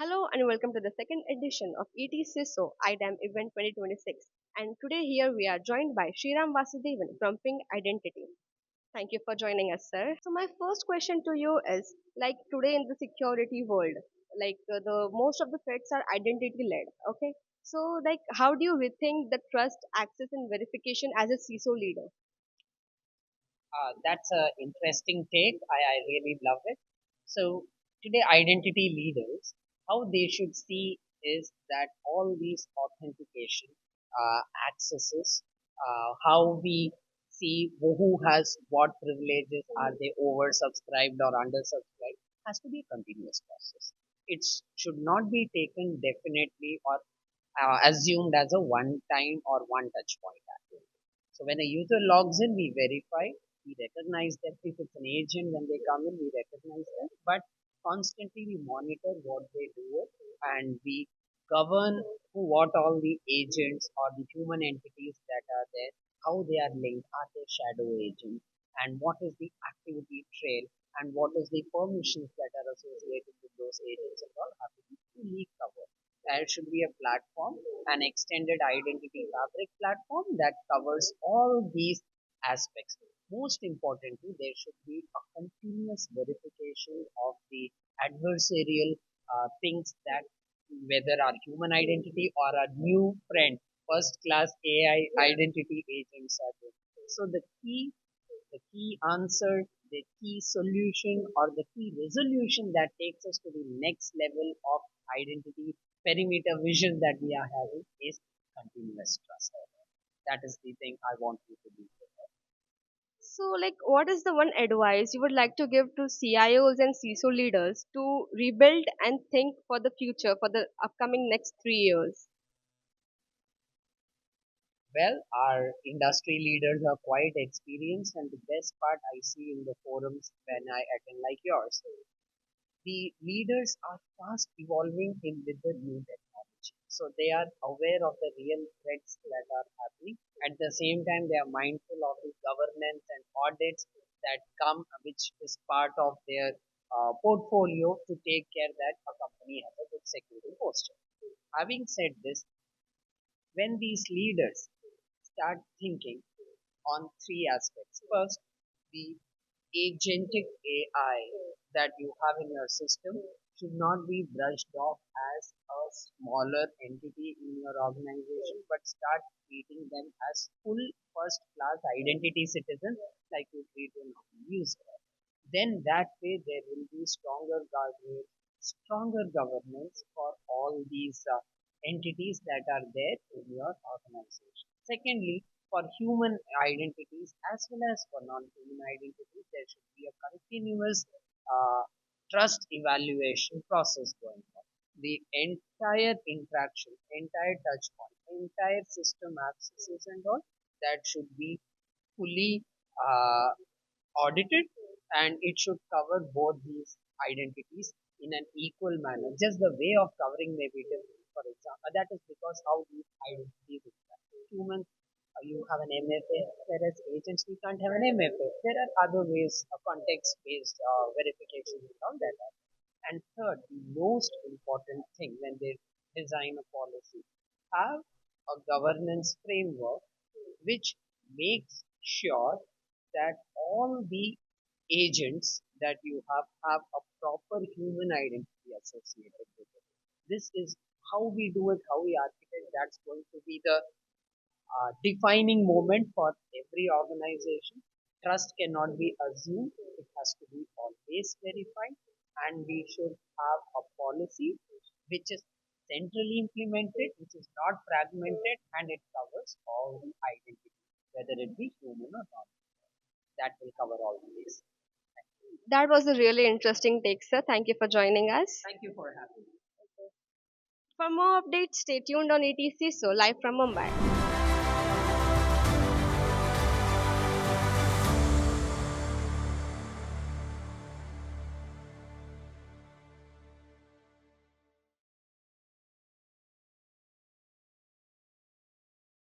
Hello and welcome to the second edition of ETCISO IdAM event 2026. And today here we are joined by Sreeram Vasudevan from Ping Identity. Thank you for joining us, sir. So my first question to you is, like today in the security world, the most of the threats are identity led. Okay, so like how do you rethink the trust, access, and verification as a CISO leader? That's an interesting take. I really love it. So today, identity leaders, how they should see is that all these authentication accesses, how we see who has what privileges, are they oversubscribed or undersubscribed, has to be a continuous process. It should not be taken definitely or assumed as a one time or one touch point. So when a user logs in, we verify, we recognize them. If it's an agent, when they come in, we recognize them. But constantly we monitor what they do and we govern what all the agents or the human entities that are there, how they are linked, are they shadow agents, and what is the activity trail, and what is the permissions that are associated with those agents and all have to be fully covered. There should be a platform, an extended identity fabric platform that covers all these aspects. Most importantly, there should be a continuous verification of the adversarial things that whether our human identity or our new friend, first class AI identity agents are doing. So the key answer, the key solution, or the key resolution that takes us to the next level of identity perimeter vision that we are having is continuous trust. That is the thing I want you to do. So, like, what is the one advice you would like to give to CIOs and CISO leaders to rebuild and think for the future, for the upcoming next 3 years? Well, our industry leaders are quite experienced, and the best part I see in the forums when I attend like yours, the leaders are fast evolving in with the new technology. So they are aware of the real threats that are happening. At the same time, they are mindful of the governance and audits that come, which is part of their portfolio to take care that a company has a good security posture. Having said this, when these leaders start thinking on three aspects. First, the agentic AI that you have in your system should not be brushed off as a smaller entity in your organization, but start treating them as full first class identity citizens like you treat a normal user. Then that way there will be stronger guardrails, stronger governance for all these entities that are there in your organization. Secondly, for human identities as well as for non-human identities, there should be a continuous uh, trust evaluation process going on. The entire interaction, entire touch point, entire system accesses and all that should be fully audited, and it should cover both these identities in an equal manner. Just the way of covering may be different. For example, that is because how these identities interact. Humans, you have an MFA, whereas agents we can't have an MFA. There are other ways, context-based verification and all that. And third, the most important thing when they design a policy, have a governance framework which makes sure that all the agents that you have a proper human identity associated with it. This is how we do it, how we architect. That's going to be the defining moment for every organization. Trust cannot be assumed, it has to be always verified, and we should have a policy which is centrally implemented, which is not fragmented, and it covers all the identity, whether it be human or not. That will cover all of this. That was a really interesting take, sir. Thank you for joining us. Thank you for having me. For more updates, stay tuned on ETC, so live from Mumbai.